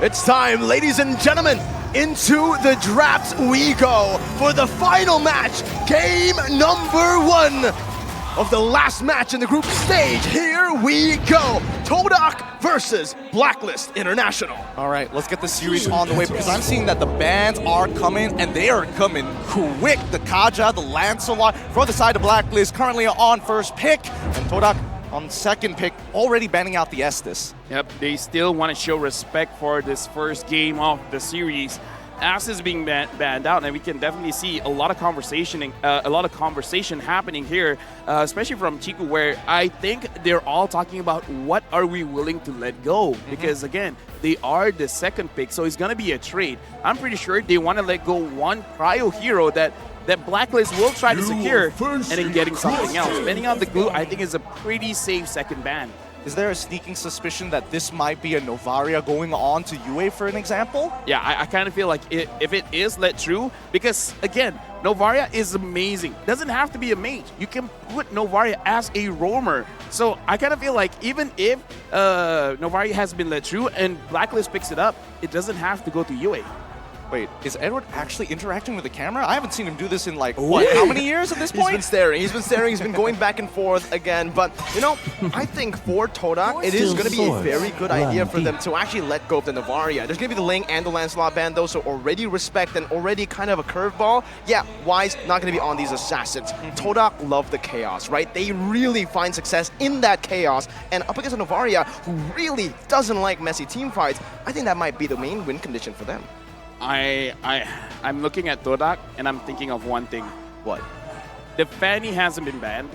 It's time, ladies and gentlemen. Into the draft we go for the final match, game number 1 of the last match in the group stage. Here we go. TODAK versus Blacklist International. All right, let's get the series on the way because I'm seeing that the bans are coming and they are coming quick. The Kaja, the Lancelot for the side of Blacklist currently on first pick, and TODAK on second pick, already banning out the Estes. Yep, they still want to show respect for this first game of the series. Estes being banned out, and we can definitely see a lot of conversation happening here, especially from Chiku, where I think they're all talking about what are we willing to let go, because again, they are the second pick, so it's gonna be a trade. I'm pretty sure they want to let go one prio hero that Blacklist will try to secure, and then getting something else. Banning out the glue, I think, is a pretty safe second ban. Is there a sneaking suspicion that this might be a Novaria going on to UA, for an example? Yeah, I kind of feel like if it is let through, because again, Novaria is amazing. Doesn't have to be a mage. You can put Novaria as a roamer. So I kind of feel like even if Novaria has been let through and Blacklist picks it up, it doesn't have to go to UA. Wait, is Edward actually interacting with the camera? I haven't seen him do this in like, what, how many years at this point? He's been staring, he's been going back and forth again. But, you know, I think for TODAK, it is going to be a very good idea for them to actually let go of the Novaria. There's going to be the Ling and the Lancelot ban, though, so already respect and already kind of a curveball. Yeah, Wise not going to be on these assassins. TODAK love the chaos, right? They really find success in that chaos. And up against a Novaria who really doesn't like messy team fights, I think that might be the main win condition for them. I'm looking at TODAK and I'm thinking of one thing. What? The Fanny hasn't been banned.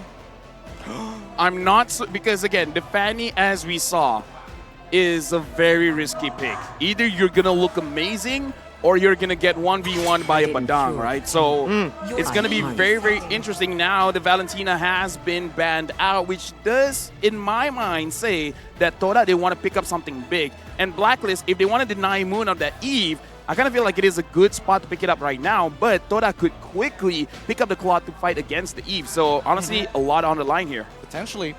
I'm not so, because again, the Fanny, as we saw, is a very risky pick. Either you're gonna look amazing or you're gonna get 1v1 by a Badang, right? So it's gonna be very, very interesting. Now the Valentina has been banned out, which does, in my mind, say that TODAK, they want to pick up something big. And Blacklist, if they want to deny Moon of that Eve, I kind of feel like it is a good spot to pick it up right now, but TODAK could quickly pick up the Claw to fight against the Eve. So honestly, a lot on the line here. Potentially.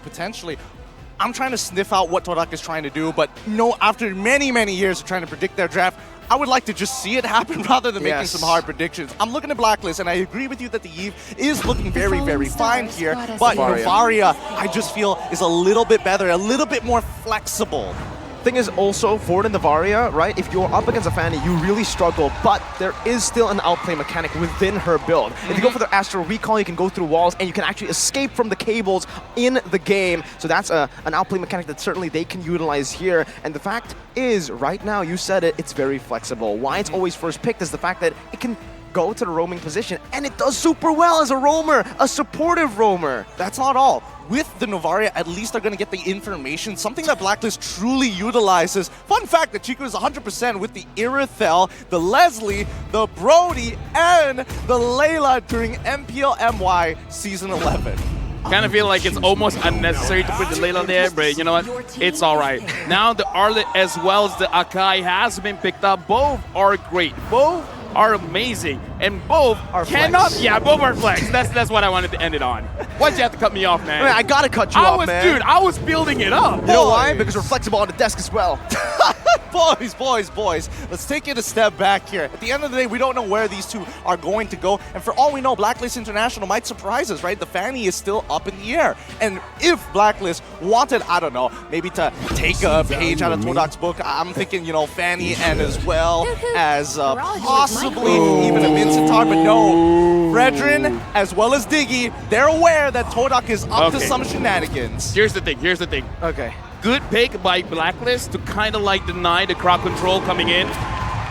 I'm trying to sniff out what TODAK is trying to do, but no, after many, many years of trying to predict their draft, I would like to just see it happen rather than making some hard predictions. I'm looking at Blacklist, and I agree with you that the Eve is looking very, very fine here, but Novaria, I just feel, is a little bit better, a little bit more flexible. Thing is also for the Novaria, right? If you're up against a Fanny, you really struggle, but there is still an outplay mechanic within her build. If you go for the Astral Recall, you can go through walls and you can actually escape from the cables in the game. So that's an outplay mechanic that certainly they can utilize here. And the fact is, right now, you said it, it's very flexible. Why it's always first picked is the fact that it can go to the roaming position, and it does super well as a roamer, a supportive roamer. That's not all. With the Novaria, at least they're going to get the information, something that Blacklist truly utilizes. Fun fact that Chico is 100% with the Irithel, the Leslie, the Brody, and the Layla during MPL MY Season 11. Kind of feel like it's almost unnecessary to put the Layla there, but you know what? It's all right. Now the Arlet as well as the Akai has been picked up. Both are great. Both are amazing, and both are cannot. flex. Yeah, both are flex. That's what I wanted to end it on. Why'd you have to cut me off, man? I gotta cut you off, man. Dude, I was building it up. You know why? Because we're flexible on the desk as well. Boys, let's take it a step back here. At the end of the day, we don't know where these two are going to go, and for all we know, Blacklist International might surprise us, right? The Fanny is still up in the air, and if Blacklist wanted, I don't know, maybe to take a page out of TODAK's book, I'm thinking, you know, Fanny and as well as possibly even a Vincitar, but no, Fredrin as well as Diggy, they're aware that TODAK is up to some shenanigans. Here's the thing. Okay. Good pick by Blacklist to kind of like deny the crowd control coming in.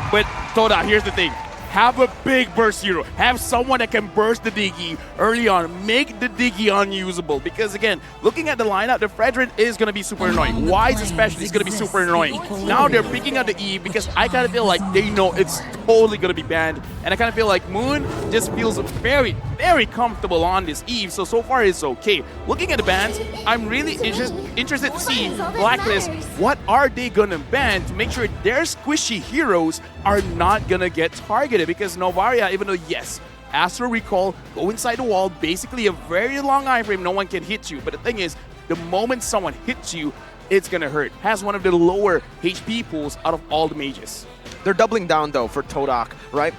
But TODAK, here's the thing. Have a big burst hero. Have someone that can burst the Diggy early on. Make the Diggy unusable. Because again, looking at the lineup, the Fredrin is going to be super annoying. Wise especially is going to be super annoying. Now they're picking up the Eve because I kind of feel like they know it's totally going to be banned. And I kind of feel like Moon just feels very, very comfortable on this Eve. So far it's okay. Looking at the bans, I'm really interested to see Blacklist, what are they going to ban to make sure their squishy heroes are not going to get targeted. Because Novaria, even though, yes, Astral Recall, go inside the wall, basically a very long iframe, no one can hit you. But the thing is, the moment someone hits you, it's gonna hurt. Has one of the lower HP pools out of all the mages. They're doubling down, though, for TODAK, right?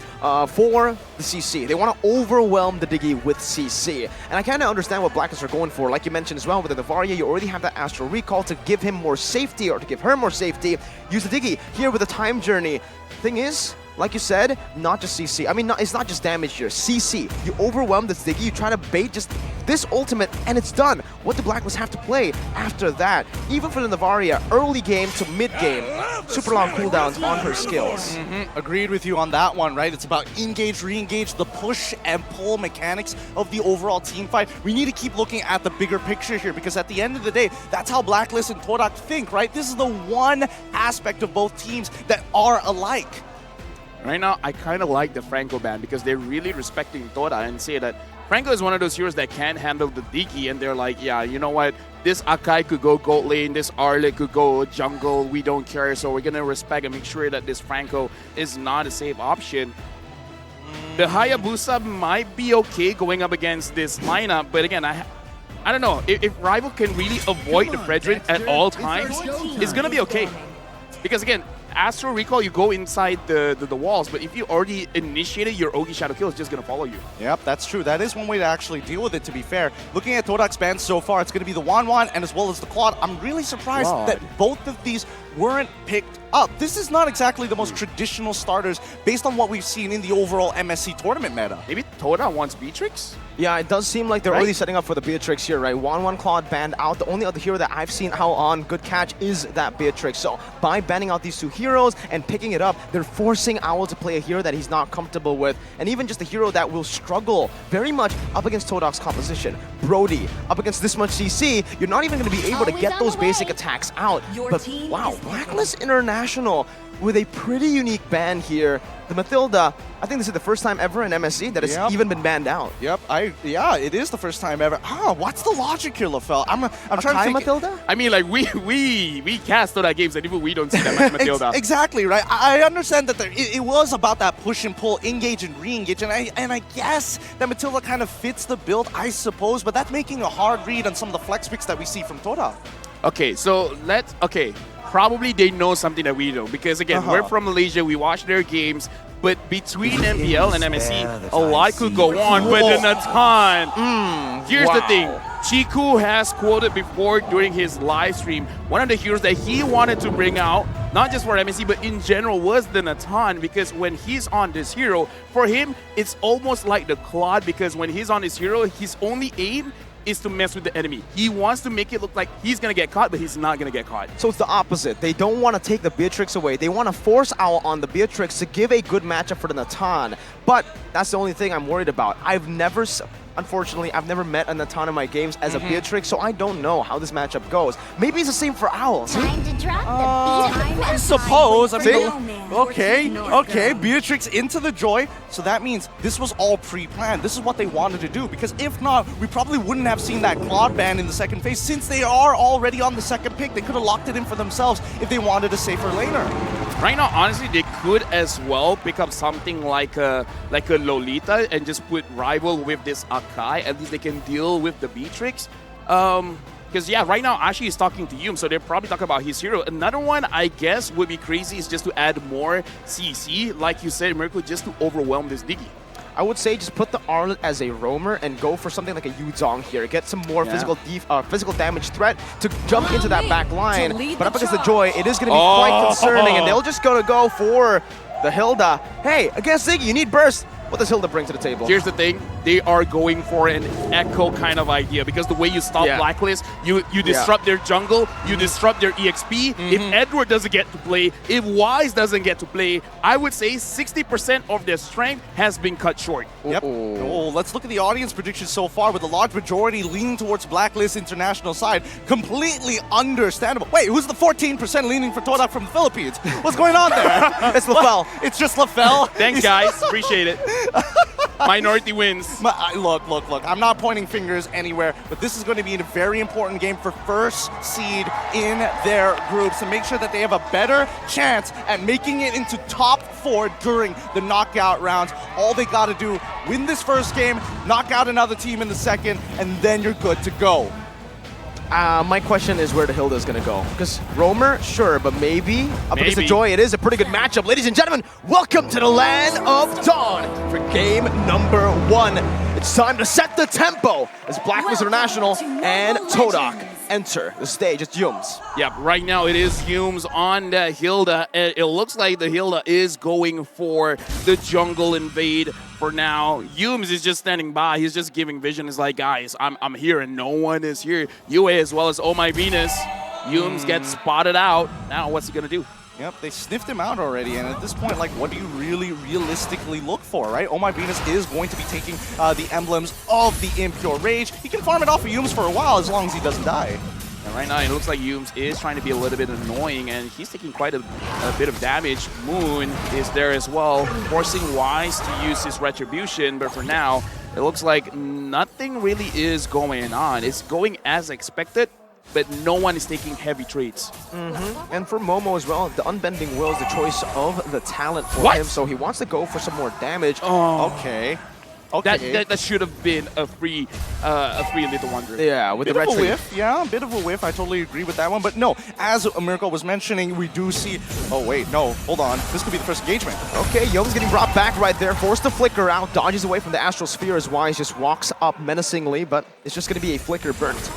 For the CC. They want to overwhelm the Diggy with CC. And I kind of understand what Blacklist are going for. Like you mentioned as well, with the Varia, you already have that Astral Recall to give him more safety, or to give her more safety. Use the Diggy here with the Time Journey. Thing is, like you said, not just CC. I mean, it's not just damage here. CC. You overwhelm this Diggy, you try to bait just this ultimate, and it's done. What do Blacklist have to play after that? Even for the Navaria, early game to mid game, super long cooldowns on her skills. Agreed with you on that one, right? It's about engage, re-engage, the push and pull mechanics of the overall team fight. We need to keep looking at the bigger picture here, because at the end of the day, that's how Blacklist and TODAK think, right? This is the one aspect of both teams that are alike. Right now, I kind of like the Franco ban because they're really respecting Toda and say that Franco is one of those heroes that can handle the Diggy, and they're like, yeah, you know what? This Akai could go gold lane, this Arlet could go jungle, we don't care, so we're going to respect and make sure that this Franco is not a safe option. The Hayabusa might be okay going up against this lineup, but again, I don't know. If Rival can really avoid the Fredrin at all times, it's going to be okay. Because again, Astral Recall, you go inside the walls, but if you already initiated your Ogi Shadow Kill, it's just going to follow you. Yep, that's true. That is one way to actually deal with it, to be fair. Looking at TODAK's bans so far, it's going to be the Wan and as well as the Claude. I'm really surprised that both of these weren't picked up. This is not exactly the most traditional starters based on what we've seen in the overall MSC tournament meta. Maybe Toda wants Beatrix? Yeah, it does seem like they're already setting up for the Beatrix here, right? Wan Claude banned out. The only other hero that I've seen out on good catch is that Beatrix. So by banning out these two heroes and picking it up, they're forcing Owl to play a hero that he's not comfortable with, and even just a hero that will struggle very much up against TODAK's composition. Brody, up against this much CC, you're not even going to be able to get those basic attacks out. But wow, Blacklist International with a pretty unique ban here. The Mathilda, I think this is the first time ever in MSC that it's even been banned out. Yep, yeah, it is the first time ever. What's the logic here, LaFell? I'm trying to think. Mathilda? I mean, like, we cast Toda games and even we don't see that much Mathilda. Exactly, right? I understand that it was about that push and pull, engage and re-engage, and I guess that Mathilda kind of fits the build, I suppose, but that's making a hard read on some of the flex picks that we see from Toda. Okay, so probably they know something that we don't, because again, we're from Malaysia, we watch their games, but between MPL and MSC, a lot could go on, but then a ton. Here's the thing, Chiku has quoted before during his live stream, one of the heroes that he wanted to bring out, not just for MSC, but in general, was the Natan, because when he's on this hero, for him, it's almost like the Claude, because when he's on this hero, his only aim is to mess with the enemy. He wants to make it look like he's going to get caught, but he's not going to get caught. So it's the opposite. They don't want to take the Beatrix away. They want to force Owl on the Beatrix to give a good matchup for the Natan. But that's the only thing I'm worried about. Unfortunately, I've never met a Natan in my games as a Beatrix, so I don't know how this matchup goes. Maybe it's the same for Owl. Time to drop the beat. I suppose. I mean, okay, Beatrix into the Joy, so that means this was all pre-planned. This is what they wanted to do, because if not, we probably wouldn't have seen that Claude ban in the second phase, since they are already on the second pick. They could have locked it in for themselves if they wanted a safer laner. Right now, honestly, they could as well pick up something like a Lolita and just put Rival with this Akai. At least they can deal with the Beatrix. Because, yeah, right now, Ashi is talking to Yum, so they're probably talking about his hero. Another one, I guess, would be crazy is just to add more CC, like you said, Miracle, just to overwhelm this Diggy. I would say just put the Arlet as a roamer and go for something like a Yuzong here. Get some more physical damage threat to jump into that back line. But up against the Joy, it is going to be quite concerning, and they'll just going to go for the Hilda. Hey, against Ziggy, you need burst. What does Hilda bring to the table? Here's the thing, they are going for an echo kind of idea, because the way you stop Blacklist, you disrupt their jungle, you disrupt their EXP. If Edward doesn't get to play, if Wise doesn't get to play, I would say 60% of their strength has been cut short. Yep. Oh, let's look at the audience predictions so far, with a large majority leaning towards Blacklist International side. Completely understandable. Wait, who's the 14% leaning for TODAK from the Philippines? What's going on there? It's LaFell. It's just LaFell. Thanks, guys. Appreciate it. Minority wins. Look. I'm not pointing fingers anywhere, but this is going to be a very important game for first seed in their groups to make sure that they have a better chance at making it into top 4 during the knockout rounds. All they got to do, win this first game, knock out another team in the second, and then you're good to go. My question is where the Hilda is going to go. Because Roamer, sure, but maybe up against the Joy, it is a pretty good matchup. Ladies and gentlemen, welcome to the Land of Dawn for game number 1. It's time to set the tempo as Blacklist International and TODAK enter the stage. It's Yums. Yep, right now it is Humes on the Hilda. It looks like the Hilda is going for the jungle invade for now. Humes is just standing by. He's just giving vision. He's like, guys, I'm here and no one is here. UA as well as Oh My Venus. Humes gets spotted out. Now what's he gonna do? Yep, they sniffed him out already, and at this point, like, what do you really realistically look for, right? Oh My Venus is going to be taking the emblems of the Impure Rage. He can farm it off of Yums for a while as long as he doesn't die. And right now, it looks like Humes is trying to be a little bit annoying, and he's taking quite a bit of damage. Moon is there as well, forcing Wise to use his Retribution, but for now, it looks like nothing really is going on. It's going as expected, but no one is taking heavy trades. And for Momo as well, the Unbending Will is the choice of the talent for him, so he wants to go for some more damage. Okay. That should have been a free Little Wonder. Yeah, with Bit the of a retro. whiff, yeah, a bit of a whiff. I totally agree with that one. But no, as Miracle was mentioning, we do see... Oh, wait, no, hold on. This could be the first engagement. Okay, Yums getting brought back right there, forced to flicker out, dodges away from the Astral Sphere as Wise just walks up menacingly, but it's just going to be a flicker burnt.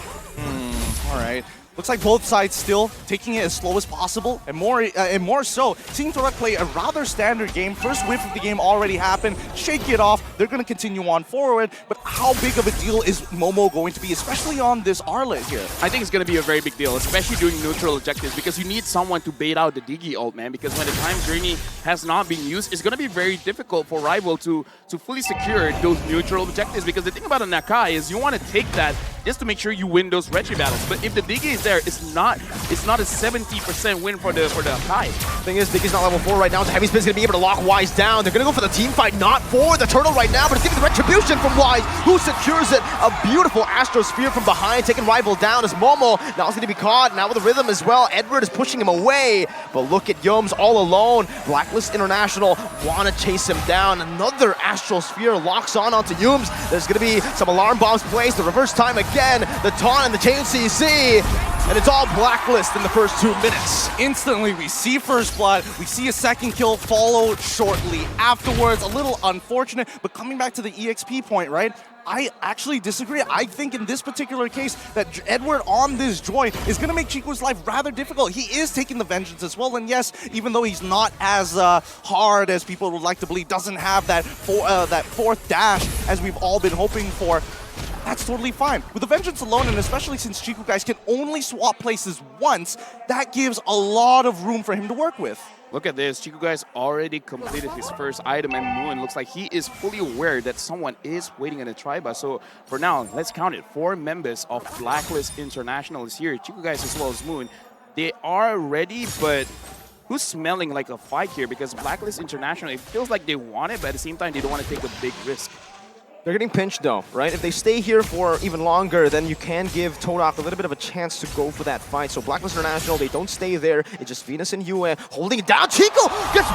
All right. Looks like both sides still taking it as slow as possible, and more so, seeing TODAK play a rather standard game. First whiff of the game already happened. Shake it off. They're going to continue on forward, but how big of a deal is Momo going to be, especially on this Arlet here? I think it's going to be a very big deal, especially doing neutral objectives, because you need someone to bait out the Digi ult, man, because when the Time Journey has not been used, it's going to be very difficult for Rival to fully secure those neutral objectives, because the thing about a Nakai is you want to take that just to make sure you win those Retri battles. But if the Digi is there, it's not a 70% win for the Nakai. Thing is, Digi's not level 4 right now, so Heavy Spin's going to be able to lock Wise down. They're going to go for the team fight, not for the turtle right now, but it's giving the Retribution from Wise, who secures it. A beautiful Astro Sphere from behind, taking Rival down as Momo now is going to be caught, now with the rhythm as well. Edward is pushing him away, but look at Yums all alone. Blacklist International want to chase him down. Another Astral Sphere locks onto Yums. There's going to be some alarm bombs placed, the reverse time again, the taunt and the chain CC, and it's all Blacklist in the first 2 minutes. Instantly, we see first blood, we see a second kill followed shortly afterwards. A little unfortunate, but coming back to the EXP point, right? I actually disagree. I think in this particular case that Edward on this Joy is going to make Chico's life rather difficult. He is taking the Vengeance as well, and yes, even though he's not as hard as people would like to believe, doesn't have that fourth dash as we've all been hoping for, that's totally fine. With the Vengeance alone, and especially since Chico guys can only swap places once, that gives a lot of room for him to work with. Look at this. Chico guys already completed his first item, and Moon looks like he is fully aware that someone is waiting in the Triba. So for now, let's count it. 4 members of Blacklist International is here. Chico guys as well as Moon. They are ready, but who's smelling like a fight here? Because Blacklist International, it feels like they want it, but at the same time, they don't want to take a big risk. They're getting pinched though, right? If they stay here for even longer, then you can give TODAK a little bit of a chance to go for that fight. So Blacklist International, they don't stay there. It's just Venus and Yue holding it down. Chico gets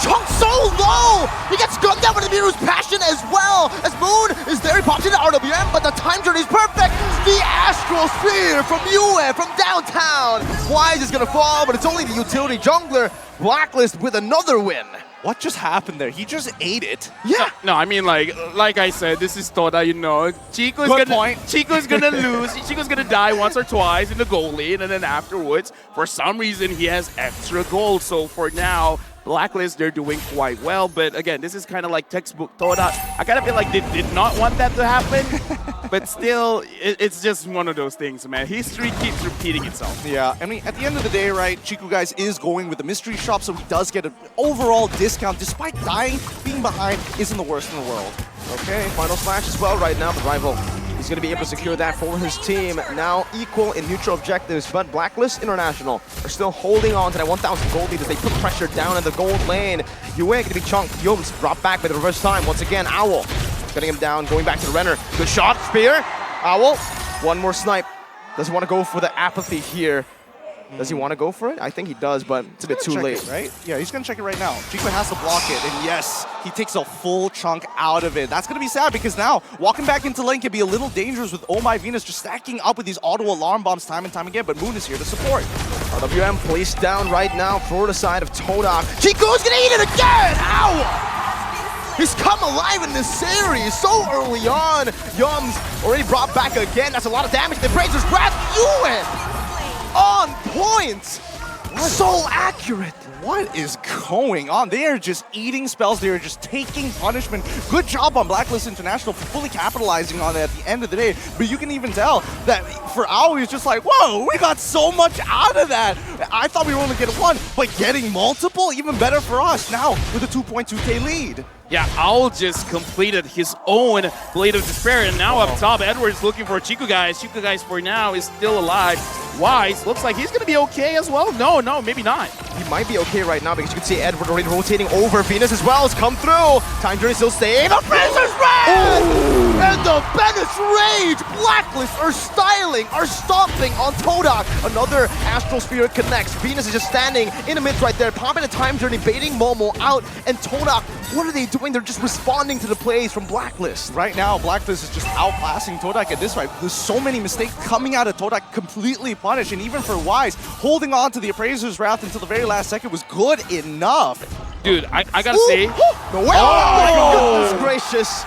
chunked so low! He gets gunned down with the Miru's Passion as well! As Moon is there, he pops into RWM, but the time journey is perfect! The Astral Sphere from Yue, from downtown! Wise is gonna fall, but it's only the utility jungler. Blacklist with another win. What just happened there? He just ate it. Yeah. No, I mean, like I said, this is Toda, you know. Chico's gonna lose. Chico's gonna die once or twice in the gold lane, and then afterwards, for some reason, he has extra gold. So for now, Blacklist, they're doing quite well. But again, this is kind of like textbook Toda. I kind of feel like they did not want that to happen. But still, it's just one of those things, man. History keeps repeating itself. Yeah, I mean, at the end of the day, right, Chico guys is going with the mystery shop, so he does get an overall discount. Despite dying, being behind isn't the worst in the world. Okay, final slash as well right now, but Rival, he's going to be able to secure that for his team. Now equal in neutral objectives, but Blacklist International are still holding on to that 1,000 gold lead as they put pressure down in the gold lane. Yue going to be chunked. Yums brought back by the reverse time. Once again, Owl cutting him down, going back to the Renner. Good shot, Spear. Owl, one more snipe. Doesn't want to go for the apathy here. Does he want to go for it? I think he does, but it's a bit too late. Right? Yeah, he's going to check it right now. Chico has to block it, and yes, he takes a full chunk out of it. That's going to be sad because now walking back into lane can be a little dangerous with Oh My Venus just stacking up with these auto alarm bombs time and time again, but Moon is here to support. RWM placed down right now for the side of TODAK. Chico's going to eat it again! Ow! He's come alive in this series so early on. Yums already brought back again. That's a lot of damage. The Brazer's Wrath. Yuen! On point! So accurate! What is going on? They are just eating spells. They are just taking punishment. Good job on Blacklist International for fully capitalizing on it at the end of the day. But you can even tell that for Ao, he's just like, whoa, we got so much out of that. I thought we were only getting one, but getting multiple, even better for us now with a 2.2K lead. Yeah, Owl just completed his own Blade of Despair, and now up top, Edward's looking for Chico Guys. Chico Guys for now is still alive. Wise looks like he's going to be okay as well. No, maybe not. He might be okay right now because you can see Edward already rotating over. Venus as well has come through. Time Journey still staying. The Brazer's Wrath! And the Venice Rage! Blacklist are styling, are stomping on TODAK. Another Astral Spirit connects. Venus is just standing in the midst right there, popping a Time Journey, baiting Momo out. And TODAK, what are they doing? They're just responding to the plays from Blacklist. Right now, Blacklist is just outclassing TODAK at this right. There's so many mistakes coming out of TODAK, completely punished. And even for Wise, holding on to the Appraiser's Wrath until the very last second was good enough. Dude, I gotta say... No way! Oh, goodness gracious.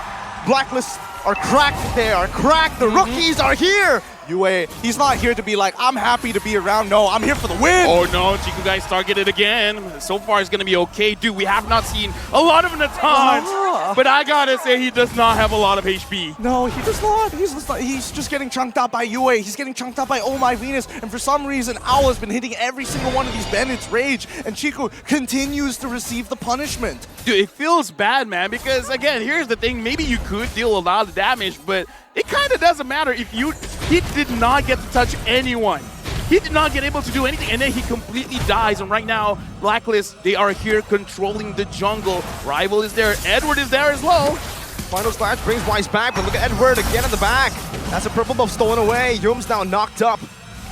Blacklist are cracked. They are cracked. The rookies are here. Yue, he's not here to be like, I'm happy to be around. No, I'm here for the win. Oh no, Chico Guys targeted again. So far it's gonna be okay. Dude, we have not seen a lot of Natans, but I gotta say he does not have a lot of HP. No, he does not. He's just getting chunked out by Yue. He's getting chunked out by Oh My Venus. And for some reason, Owl has been hitting every single one of these bandits' rage. And Chico continues to receive the punishment. Dude, it feels bad, man, because again, here's the thing. Maybe you could deal a lot of damage, but it kind of doesn't matter if he did not get to touch anyone. He did not get able to do anything, and then he completely dies. And right now, Blacklist, they are here controlling the jungle. Rival is there. Edward is there as well. Final Splash brings Wise back, but look at Edward again in the back. That's a purple buff stolen away. Yum's now knocked up.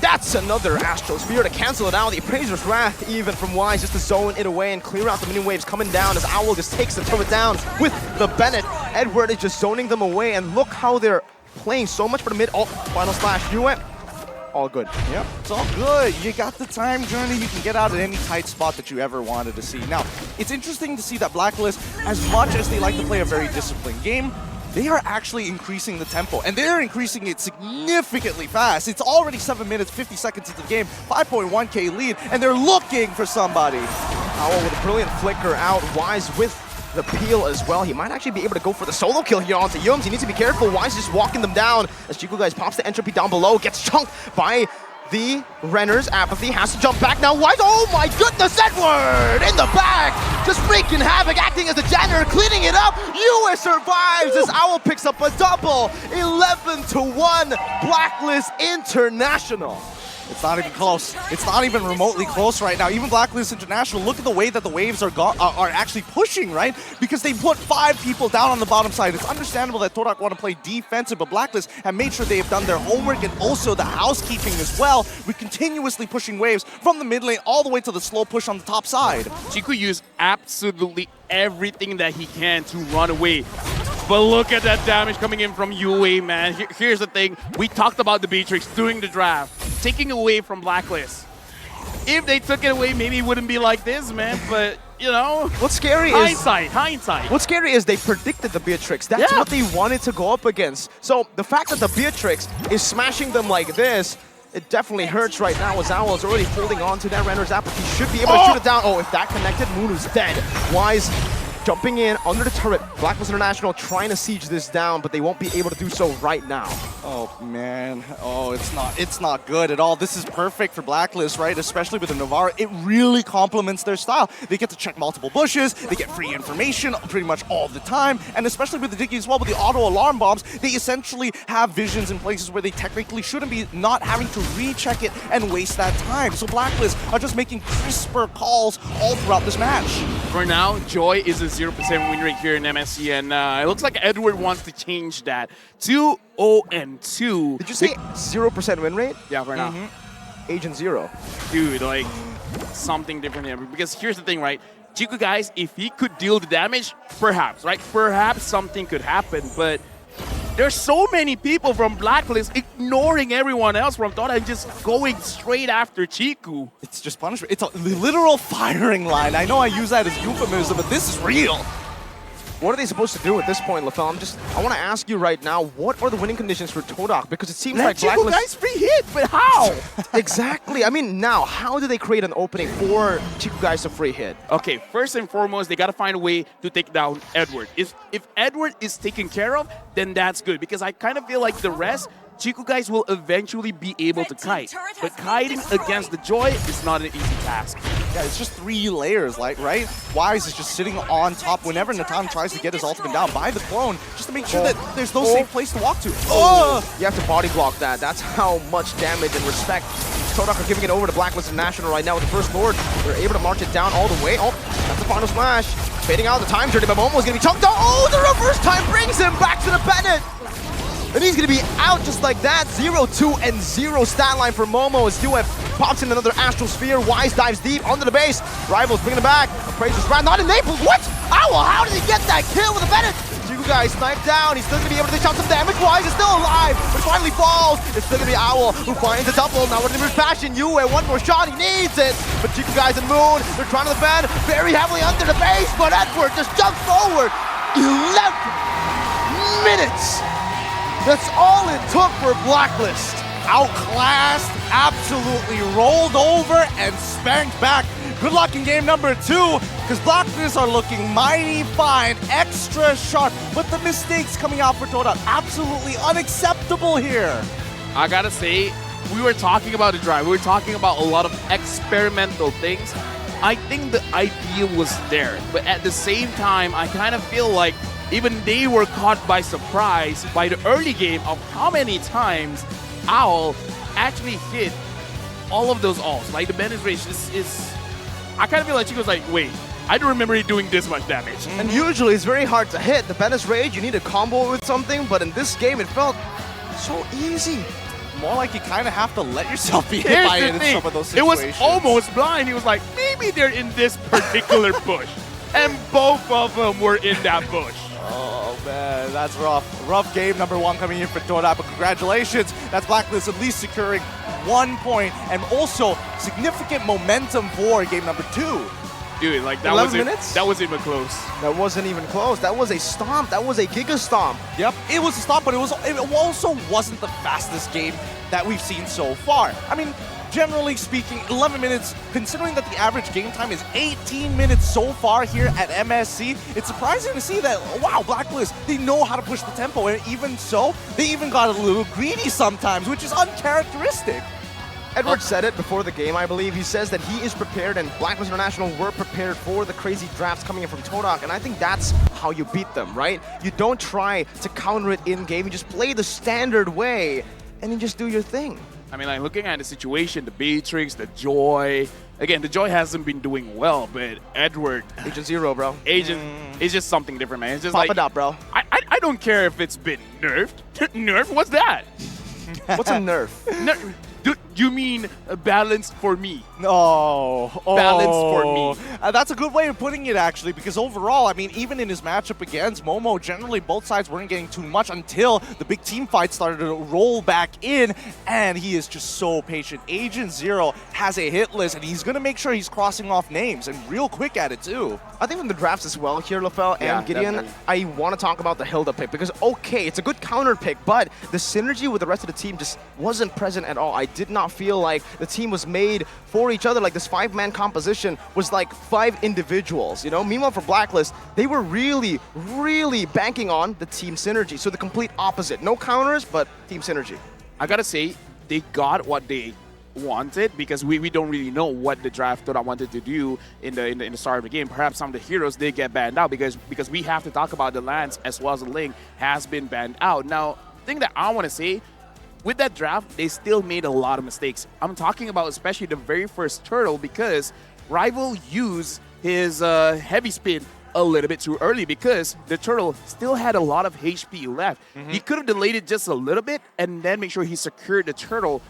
That's another Astral Spear to cancel it out. The Appraiser's Wrath even from Wise just to zone it away and clear out the minion waves coming down as Owl just takes the turret down with the Bennett. Edward is just zoning them away, and look how they're playing so much for the mid. Oh, Final Slash, you went. All good. Yep, it's all good. You got the time journey. You can get out at any tight spot that you ever wanted to see. Now, it's interesting to see that Blacklist, as much as they like to play a very disciplined game, they are actually increasing the tempo, and they're increasing it significantly fast. It's already 7 minutes, 50 seconds into the game, 5.1K lead, and they're looking for somebody. Owl with a brilliant flicker out. Wise with the peel as well. He might actually be able to go for the solo kill here onto Yums. He needs to be careful. Wise is just walking them down as Chico Guys pops the entropy down below, gets chunked by the Renner's Apathy, has to jump back now. Wise, oh my goodness, Edward in the back, just wreaking havoc, acting as a janitor, cleaning it up. US survives as Owl picks up a double, 11-1, Blacklist International. It's not even close. It's not even remotely close right now. Even Blacklist International, look at the way that the waves are actually pushing, right? Because they put 5 people down on the bottom side. It's understandable that TODAK want to play defensive, but Blacklist have made sure they have done their homework and also the housekeeping as well. We're continuously pushing waves from the mid lane all the way to the slow push on the top side. Chico used absolutely everything that he can to run away. But look at that damage coming in from UA, man. Here's the thing. We talked about the Beatrix doing the draft, taking away from Blacklist. If they took it away, maybe it wouldn't be like this, man. But, you know, what's scary hindsight. What's scary is they predicted the Beatrix. That's what they wanted to go up against. So the fact that the Beatrix is smashing them like this, it definitely hurts right now as Owl is already holding on to that Renner's Apathy. He should be able to shoot it down. Oh, if that connected, Moon is dead. Wise jumping in under the turret. Blacklist International trying to siege this down, but they won't be able to do so right now. Oh man, oh it's not good at all. This is perfect for Blacklist, right? Especially with the Navarre, it really complements their style. They get to check multiple bushes, they get free information pretty much all the time, and especially with the Diggy as well, with the auto alarm bombs, they essentially have visions in places where they technically shouldn't be, not having to recheck it and waste that time. So Blacklist are just making crisper calls all throughout this match. For now, Joy is a 0% win rate here in MSC, and it looks like Edward wants to change that to 0-2. Did you say 0% win rate? Yeah, for now. Agent Zero. Dude, like, something different here. Because here's the thing, right? Chiku, guys, if he could deal the damage, perhaps, right? Perhaps something could happen, but there's so many people from Blacklist ignoring everyone else from TODAK and just going straight after Chiku. It's just punishment. It's a literal firing line. I know I use that as euphemism, but this is real. What are they supposed to do at this point, LaFell? I want to ask you right now, what are the winning conditions for TODAK? Because it seems like Chiku, Blacklist... guys, free hit, but how? Exactly. I mean, now, how do they create an opening for Chiku guys to free hit? Okay, first and foremost, they got to find a way to take down Edward. If Edward is taken care of, then that's good. Because I kind of feel like the rest, Chiku guys will eventually be able to kite. But kiting against the Joy is not an easy task. Yeah, it's just 3 layers, like, right? Wise is just sitting on top whenever Natan tries to get his ultimate down by the clone, just to make sure that there's no safe place to walk to. Oh! You have to body block that. That's how much damage and respect TODAK are giving it over to Blacklist International right now with the First Lord. They're able to march it down all the way. Oh, that's the final smash. Fading out the time journey, but Momo is going to be chunked out. Oh, the reverse time brings him back to the Bennett. And he's going to be out just like that. 0-2 and 0 stat line for Momo as Duet pops in another Astral Sphere. Wise dives deep onto the base. Rivals bringing it back. Appraiser's round, not in Naples. What? Owl, how did he get that kill with a Bennett? Chiku guys sniped down. He's still going to be able to dish out some damage. Wise is still alive, but finally falls. It's still going to be Owl who finds a double. Now with the reverse passion, Yue, one more shot, he needs it. But Chiku guys and Moon, they're trying to defend very heavily under the base, but Edward just jumps forward. 11 minutes. That's all it took for Blacklist. Outclassed, absolutely rolled over, and spanked back. Good luck in game number 2, because Blacklist are looking mighty fine, extra sharp, but the mistakes coming out for TODAK, absolutely unacceptable here. I gotta say, we were talking about the drive. We were talking about a lot of experimental things. I think the idea was there, but at the same time, I kind of feel like even they were caught by surprise by the early game of how many times Owl actually hit all of those ults. Like the Bennett Rage is I kind of feel like she was like, wait, I don't remember it doing this much damage. And usually it's very hard to hit. The Bennett Rage, you need to combo it with something, but in this game it felt so easy. More like you kind of have to let yourself be hit by it in some of those It was situations. almost blind. He was like, maybe they're in this particular bush. And both of them were in that bush. Oh man, that's rough. Rough game number 1 coming in for TODAK, but congratulations. That's Blacklist at least securing 1 point and also significant momentum for game number 2. Dude, like that 11 minutes? That wasn't even close. That wasn't even close. That was a stomp. That was a giga stomp. Yep, it was a stop, but it also wasn't the fastest game that we've seen so far. I mean, generally speaking, 11 minutes, considering that the average game time is 18 minutes so far here at MSC, it's surprising to see that, wow, Blacklist, they know how to push the tempo, and even so, they even got a little greedy sometimes, which is uncharacteristic. Edward said it before the game, I believe. He says that he is prepared and Blacklist International were prepared for the crazy drafts coming in from TODAK, and I think that's how you beat them, right? You don't try to counter it in-game, you just play the standard way, and you just do your thing. I mean, like, looking at the situation, the Beatrix, the Joy. Again, the Joy hasn't been doing well, but Edward... Agent Zero, bro. Agent is just something different, man. It's just Pop like... it up, bro. I don't care if it's been nerfed. Nerf? What's that? What's a nerf? You mean balanced for me? No. Balanced for me. That's a good way of putting it, actually, because overall, I mean, even in his matchup against Momo, generally both sides weren't getting too much until the big team fight started to roll back in, and he is just so patient. Agent Zero has a hit list, and he's going to make sure he's crossing off names, and real quick at it, too. I think from the drafts as well here, LaFell Yeah, and Gideon, definitely. I want to talk about the Hilda pick because, okay, it's a good counter pick, but the synergy with the rest of the team just wasn't present at all. I did not feel like the team was made for each other. Like this 5-man composition was like 5 individuals, you know? Meanwhile, for Blacklist, they were really, really banking on the team synergy. So the complete opposite. No counters, but team synergy. I gotta say, they got what they wanted because we don't really know what the draft TODAK wanted to do in the start of the game. Perhaps some of the heroes did get banned out because we have to talk about the Lance as well as the Ling has been banned out. Now, the thing that I want to say, with that draft, they still made a lot of mistakes. I'm talking about especially the very first turtle because Rival used his heavy spin a little bit too early because the turtle still had a lot of HP left. He could have delayed it just a little bit and then make sure he secured the turtle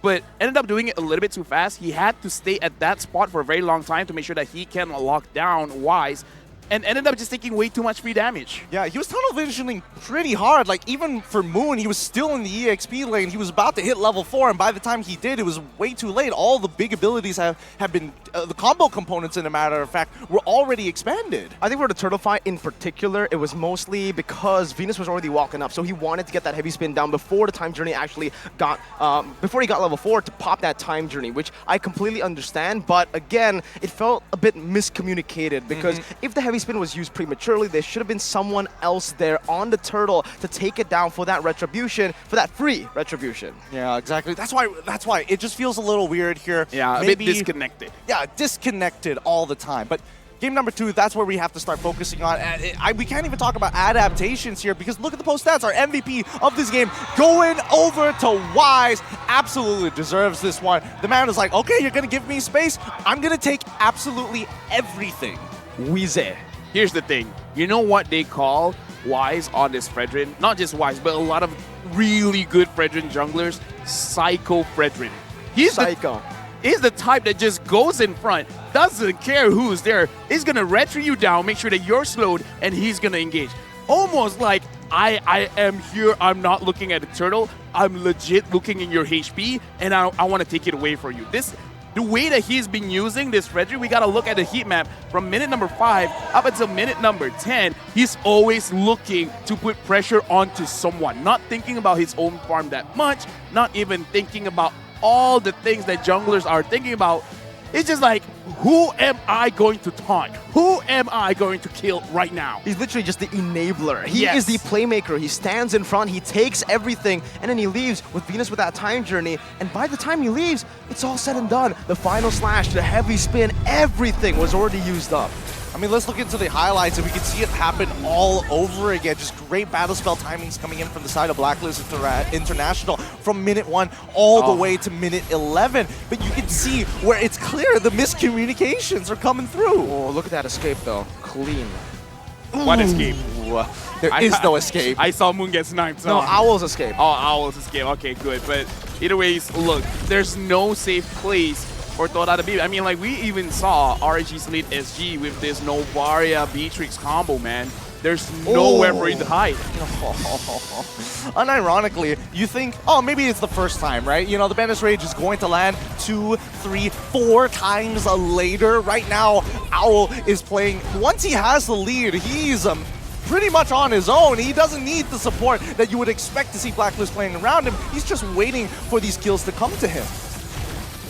but ended up doing it a little bit too fast. He had to stay at that spot for a very long time to make sure that he can lock down Wise, and ended up just taking way too much free damage. Yeah, he was tunnel visioning pretty hard. Like, even for Moon, he was still in the EXP lane. He was about to hit level 4, and by the time he did, it was way too late. All the big abilities have been, the combo components, in a matter of fact, were already expanded. I think for the turtle fight in particular, it was mostly because Venus was already walking up, so he wanted to get that heavy spin down before the time journey actually got, before he got level 4 to pop that time journey, which I completely understand, but again, it felt a bit miscommunicated because if the heavy spin was used prematurely, there should have been someone else there on the turtle to take it down for that retribution, for that free retribution. Yeah, exactly. That's why it just feels a little weird here. Yeah, a bit disconnected. Yeah, disconnected all the time. But game number 2, that's where we have to start focusing on. We can't even talk about adaptations here because look at the post stats. Our MVP of this game going over to Wise. Absolutely deserves this one. The man is like, okay, you're going to give me space. I'm going to take absolutely everything. Wheezy. Here's the thing. You know what they call Wise on this Fredrin? Not just Wise, but a lot of really good Fredrin junglers. Psycho Fredrin. He's the type that just goes in front, doesn't care who's there. He's going to retry you down, make sure that you're slowed, and he's going to engage. Almost like, I am here, I'm not looking at the turtle, I'm legit looking in your HP, and I want to take it away from you. The way that he's been using this Fredrin, we got to look at the heat map from minute number 5 up until minute number 10. He's always looking to put pressure onto someone, not thinking about his own farm that much, not even thinking about all the things that junglers are thinking about. It's just like, who am I going to taunt? Who am I going to kill right now? He's literally just the enabler. He is the playmaker. He stands in front, he takes everything, and then he leaves with Venus with that time journey. And by the time he leaves, it's all said and done. The final slash, the heavy spin, everything was already used up. I mean, let's look into the highlights and we can see it happen all over again. Just great battle spell timings coming in from the side of Blacklist International from minute 1 all the way to minute 11. But you can see where it's clear the miscommunications are coming through. Oh, look at that escape though. Clean. What escape? There is no escape. I saw Moon get sniped. No, Owl's escape. Oh, Owl's escape. Okay, good. But either ways, look, there's no safe place for TODAK to be. I mean, like, we even saw RG's lead SG with this Novaria Beatrix combo, man. There's nowhere for him to hide. Unironically, you think, oh, maybe it's the first time, right? You know, the Bandit's Rage is going to land 2, 3, 4 times later. Right now, Owl is playing. Once he has the lead, he's pretty much on his own. He doesn't need the support that you would expect to see Blacklist playing around him. He's just waiting for these kills to come to him.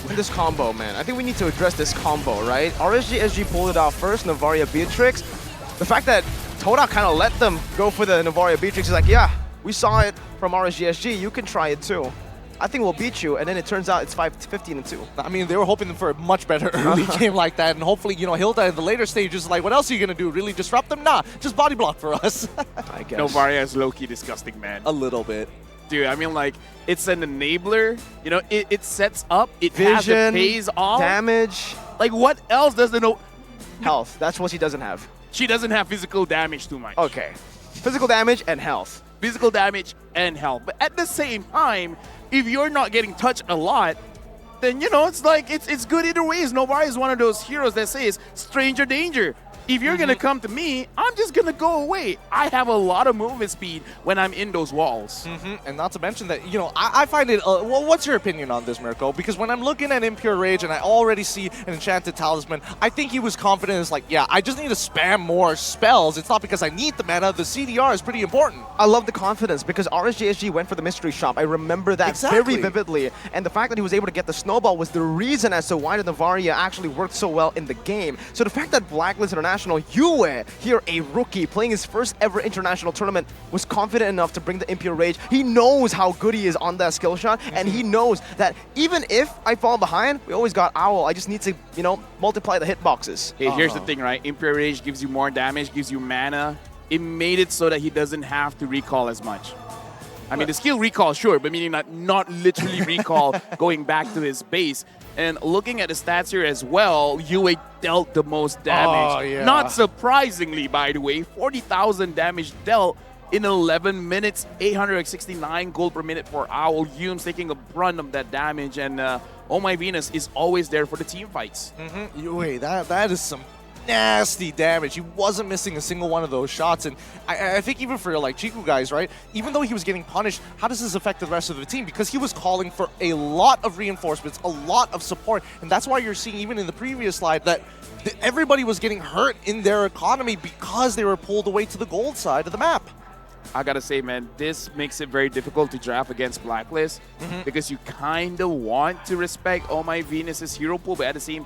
This combo, man. I think we need to address this combo, right? RSG SG pulled it out first, Novaria Beatrix. The fact that TODAK kind of let them go for the Novaria Beatrix is like, yeah, we saw it from RSG SG, you can try it too. I think we'll beat you, and then it turns out it's 15-2. I mean, they were hoping for a much better early game like that, and hopefully, you know, Hilda in the later stages is like, what else are you going to do? Really disrupt them? Nah, just body block for us. I guess. Novaria is low-key disgusting, man. A little bit. Dude, I mean, like, it's an enabler. You know, it sets up, it Vision, has it pays off. damage. Like, what else does the no... Health. That's what she doesn't have. She doesn't have physical damage too much. Okay. Physical damage and health. Physical damage and health. But at the same time, if you're not getting touched a lot, then, you know, it's like, it's good either ways. Novaria is one of those heroes that says, stranger danger. If you're going to come to me, I'm just going to go away. I have a lot of movement speed when I'm in those walls. And not to mention that, you know, I find it... well, what's your opinion on this, Mirko? Because when I'm looking at Impure Rage and I already see an Enchanted Talisman, I think he was confident. It's like, yeah, I just need to spam more spells. It's not because I need the mana. The CDR is pretty important. I love the confidence because RSGSG went for the mystery shop. I remember that very vividly. And the fact that he was able to get the snowball was the reason as to why the Novaria actually worked so well in the game. So the fact that Blacklist International, Yue, here a rookie playing his first ever international tournament, was confident enough to bring the Impure Rage. He knows how good he is on that skill shot, and he knows that even if I fall behind, we always got Owl. I just need to, you know, multiply the hitboxes. Hey, here's the thing, right? Impure Rage gives you more damage, gives you mana. It made it so that he doesn't have to recall as much. I mean, the skill recall, sure, but meaning not literally recall going back to his base. And looking at the stats here as well, Yue dealt the most damage. Oh, yeah. Not surprisingly, by the way, 40,000 damage dealt. in 11 minutes, 869 gold per minute for Owl. Hume's taking a brunt of that damage, and Oh My Venus is always there for the team fights. Wait, that is some nasty damage. He wasn't missing a single one of those shots, and I think even for like Chiku guys, right? Even though he was getting punished, how does this affect the rest of the team? Because he was calling for a lot of reinforcements, a lot of support, and that's why you're seeing even in the previous slide that everybody was getting hurt in their economy because they were pulled away to the gold side of the map. I gotta say, man, this makes it very difficult to draft against Blacklist because you kind of want to respect Oh My Venus's hero pool, but at the same